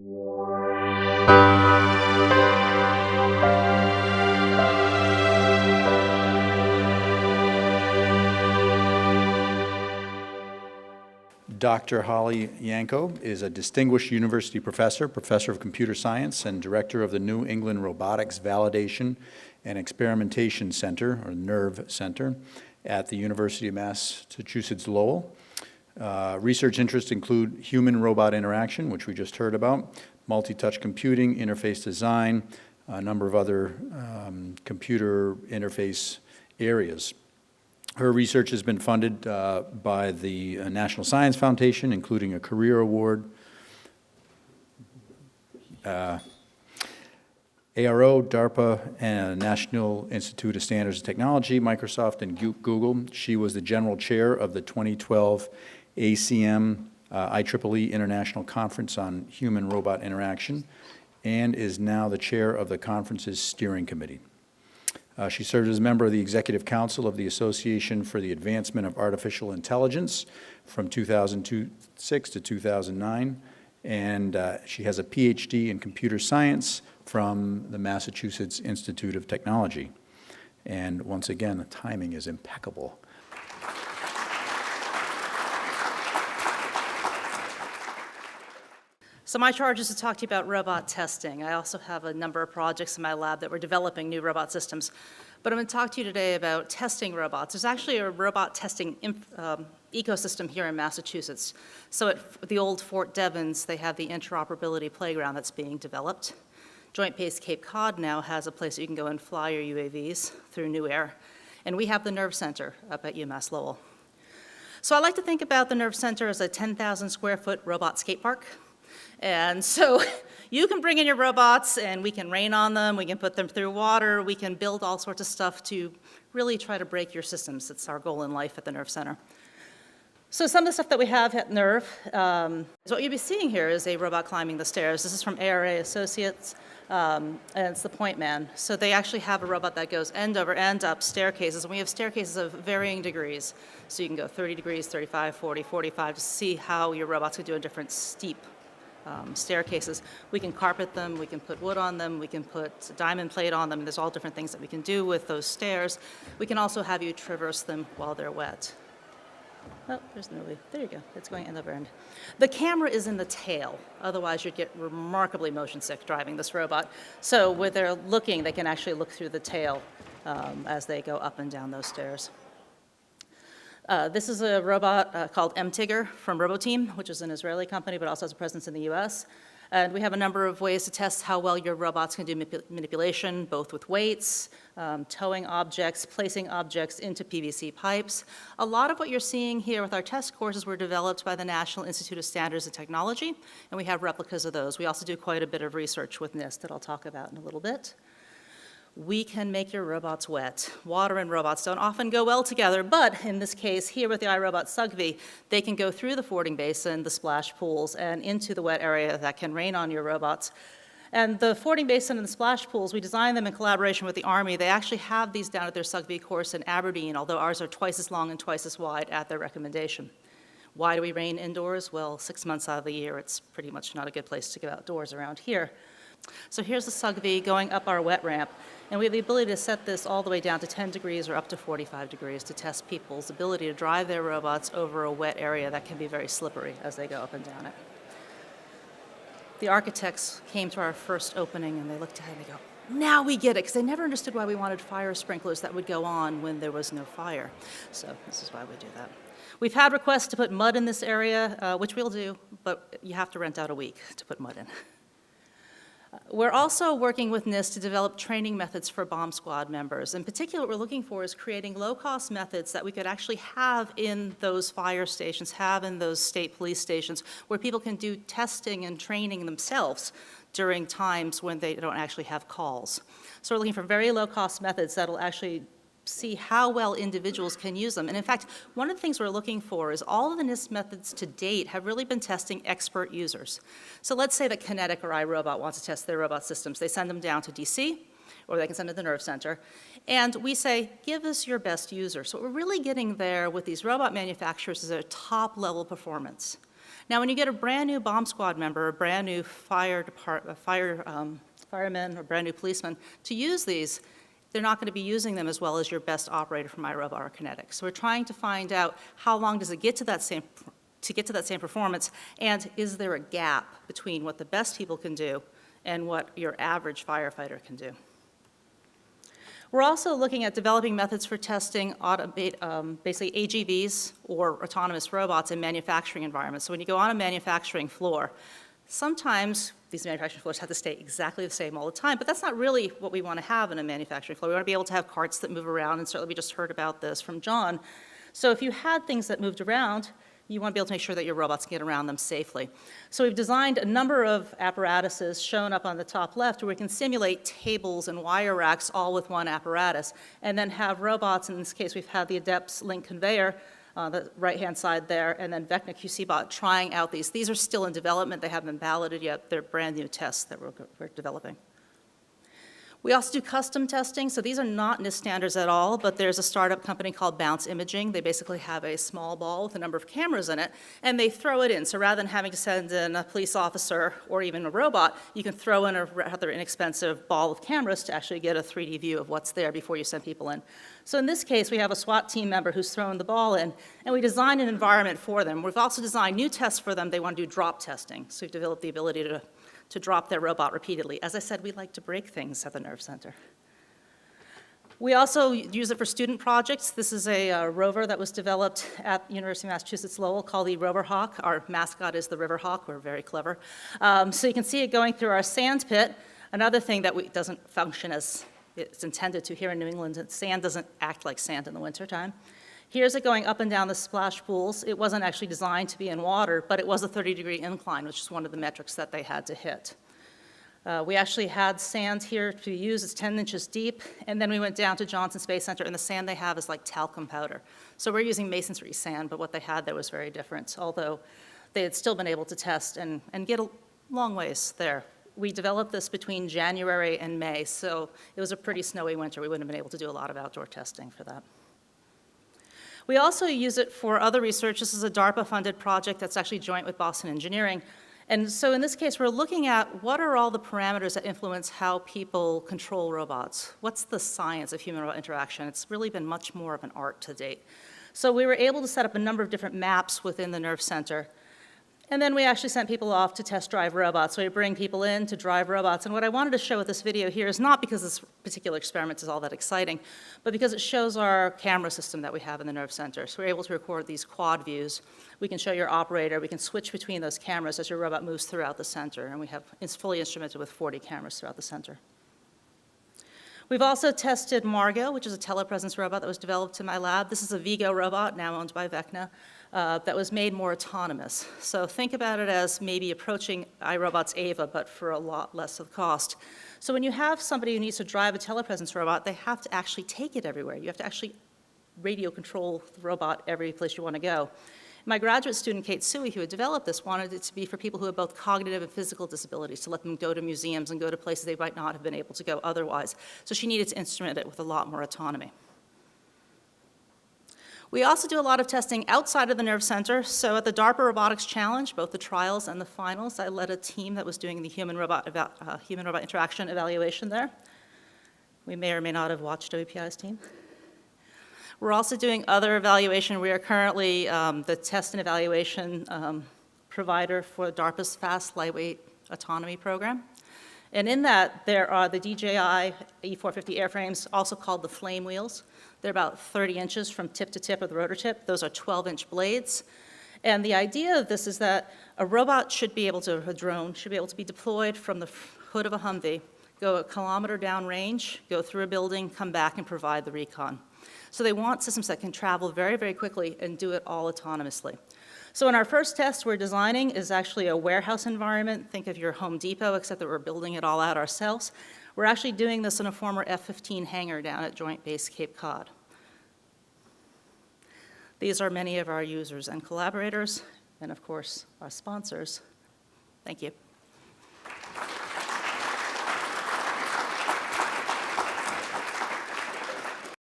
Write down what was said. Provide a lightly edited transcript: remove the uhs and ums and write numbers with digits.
Dr. Holly Yanco is a distinguished university professor, professor of computer science, and director of the New England Robotics Validation and Experimentation Center, or NERV Center, at the University of Massachusetts Lowell. Research interests include human-robot interaction, which we just heard about, multi-touch computing, interface design, a number of other computer interface areas. Her research has been funded by the National Science Foundation, including a Career Award, ARO, DARPA, and National Institute of Standards and Technology, Microsoft, and Google. She was the general chair of the 2012 ACM IEEE International Conference on Human-Robot Interaction, and is now the chair of the conference's steering committee. She served as a member of the Executive Council of the Association for the Advancement of Artificial Intelligence from 2006 to 2009, and she has a PhD in computer science from the Massachusetts Institute of Technology. And once again, the timing is impeccable. So my charge is to talk to you about robot testing. I also have a number of projects in my lab that we're developing new robot systems. But I'm going to talk to you today about testing robots. There's actually a robot testing ecosystem here in Massachusetts. So at the old Fort Devens, they have the interoperability playground that's being developed. Joint Base Cape Cod now has a place that you can go and fly your UAVs through New Air. And we have the NERV Center up at UMass Lowell. So I like to think about the NERV Center as a 10,000 square foot robot skate park. And so you can bring in your robots and we can rain on them, we can put them through water, we can build all sorts of stuff to really try to break your systems. It's our goal in life at the NERV Center. So some of the stuff that we have at NERV, what you'll be seeing here is a robot climbing the stairs. This is from ARA Associates, and it's the Point Man. So they actually have a robot that goes end over end up staircases, and we have staircases of varying degrees. So you can go 30 degrees, 35, 40, 45 to see how your robots can do a different steep staircases. We can carpet them, we can put wood on them, we can put diamond plate on them. There's all different things that we can do with those stairs. We can also have you traverse them while they're wet. Oh, there's no way. There you go. It's going end over end. The camera is in the tail. Otherwise, you'd get remarkably motion sick driving this robot. So when they're looking, they can actually look through the tail as they go up and down those stairs. This is a robot called MTIGR from Roboteam, which is an Israeli company, but also has a presence in the US. And we have a number of ways to test how well your robots can do manipulation, both with weights, towing objects, placing objects into PVC pipes. A lot of what you're seeing here with our test courses were developed by the National Institute of Standards and Technology, and we have replicas of those. We also do quite a bit of research with NIST that I'll talk about in a little bit. We can make your robots wet. Water and robots don't often go well together, but in this case, here with the iRobot SUGV, they can go through the fording basin, the splash pools, and into the wet area that can rain on your robots. And the fording basin and the splash pools, we designed them in collaboration with the Army. They actually have these down at their SUGV course in Aberdeen, although ours are twice as long and twice as wide at their recommendation. Why do we rain indoors? Well, 6 months out of the year, it's pretty much not a good place to go outdoors around here. So here's the SUGV going up our wet ramp, and we have the ability to set this all the way down to 10 degrees or up to 45 degrees to test people's ability to drive their robots over a wet area that can be very slippery as they go up and down it. The architects came to our first opening and they looked at it and they go, now we get it, because they never understood why we wanted fire sprinklers that would go on when there was no fire. So this is why we do that. We've had requests to put mud in this area, which we'll do, but you have to rent out a week to put mud in. We're also working with NIST to develop training methods for bomb squad members. In particular, what we're looking for is creating low-cost methods that we could actually have in those fire stations, have in those state police stations, where people can do testing and training themselves during times when they don't actually have calls. So we're looking for very low-cost methods that will actually see how well individuals can use them. And in fact, one of the things we're looking for is all of the NIST methods to date have really been testing expert users. So let's say that Kinetic or iRobot wants to test their robot systems. They send them down to DC, or they can send it to the NERV Center, and we say, give us your best user. So what we're really getting there with these robot manufacturers is a top-level performance. Now, when you get a brand-new bomb squad member, a brand-new fireman, or brand-new policeman to use these, they're not going to be using them as well as your best operator from iRobot or Kinetic. So we're trying to find out how long does it get to that same performance, and is there a gap between what the best people can do and what your average firefighter can do. We're also looking at developing methods for testing basically AGVs or autonomous robots in manufacturing environments. So when you go on a manufacturing floor, sometimes these manufacturing floors have to stay exactly the same all the time, but that's not really what we want to have in a manufacturing floor. We want to be able to have carts that move around, and certainly we just heard about this from John. So if you had things that moved around, you want to be able to make sure that your robots can get around them safely. So we've designed a number of apparatuses shown up on the top left where we can simulate tables and wire racks all with one apparatus, and then have robots. In this case, we've had the Adepts Link conveyor, the right-hand side there, and then Vecna QCBot trying out these. These are still in development. They haven't been balloted yet. They're brand new tests that we're developing. We also do custom testing, so these are not NIST standards at all, but there's a startup company called Bounce Imaging. They basically have a small ball with a number of cameras in it, and they throw it in. So rather than having to send in a police officer or even a robot, you can throw in a rather inexpensive ball of cameras to actually get a 3D view of what's there before you send people in. So in this case, we have a SWAT team member who's throwing the ball in, and we design an environment for them. We've also designed new tests for them. They want to do drop testing, so we've developed the ability to drop their robot repeatedly. As I said, we like to break things at the Nerve Center. We also use it for student projects. This is a rover that was developed at University of Massachusetts Lowell called the Rover Hawk. Our mascot is the River Hawk. We're very clever. So you can see it going through our sand pit. Another thing that doesn't function as it's intended to here in New England, sand doesn't act like sand in the wintertime. Here's it going up and down the splash pools. It wasn't actually designed to be in water, but it was a 30-degree incline, which is one of the metrics that they had to hit. We actually had sand here to use. It's 10 inches deep, and then we went down to Johnson Space Center, and the sand they have is like talcum powder. So we're using masonry sand, but what they had there was very different, although they had still been able to test and get a long ways there. We developed this between January and May, so it was a pretty snowy winter. We wouldn't have been able to do a lot of outdoor testing for that. We also use it for other research. This is a DARPA-funded project that's actually joint with Boston Engineering. And so in this case, we're looking at what are all the parameters that influence how people control robots? What's the science of human-robot interaction? It's really been much more of an art to date. So we were able to set up a number of different maps within the Nerve Center. And then we actually sent people off to test drive robots. So we bring people in to drive robots. And what I wanted to show with this video here is not because this particular experiment is all that exciting, but because it shows our camera system that we have in the Nerve Center. So we're able to record these quad views. We can show your operator. We can switch between those cameras as your robot moves throughout the center. And it's fully instrumented with 40 cameras throughout the center. We've also tested Margo, which is a telepresence robot that was developed in my lab. This is a Vigo robot, now owned by Vecna, that was made more autonomous. So think about it as maybe approaching iRobot's Ava, but for a lot less of cost. So when you have somebody who needs to drive a telepresence robot, they have to actually take it everywhere. You have to actually radio control the robot every place you want to go. My graduate student, Kate Sui, who had developed this, wanted it to be for people who have both cognitive and physical disabilities, to let them go to museums and go to places they might not have been able to go otherwise. So she needed to instrument it with a lot more autonomy. We also do a lot of testing outside of the Nerve Center. So at the DARPA Robotics Challenge, both the trials and the finals, I led a team that was doing the human-robot interaction evaluation there. We may or may not have watched WPI's team. We're also doing other evaluation. We are currently the test and evaluation provider for DARPA's Fast Lightweight Autonomy program. And in that, there are the DJI E450 airframes, also called the flame wheels. They're about 30 inches from tip to tip of the rotor tip. Those are 12-inch blades. And the idea of this is that a drone should be able to be deployed from the hood of a Humvee, go a kilometer downrange, go through a building, come back and provide the recon. So they want systems that can travel very, very quickly and do it all autonomously. So in our first test we're designing is actually a warehouse environment. Think of your Home Depot, except that we're building it all out ourselves. We're actually doing this in a former F-15 hangar down at Joint Base Cape Cod. These are many of our users and collaborators, and of course, our sponsors. Thank you.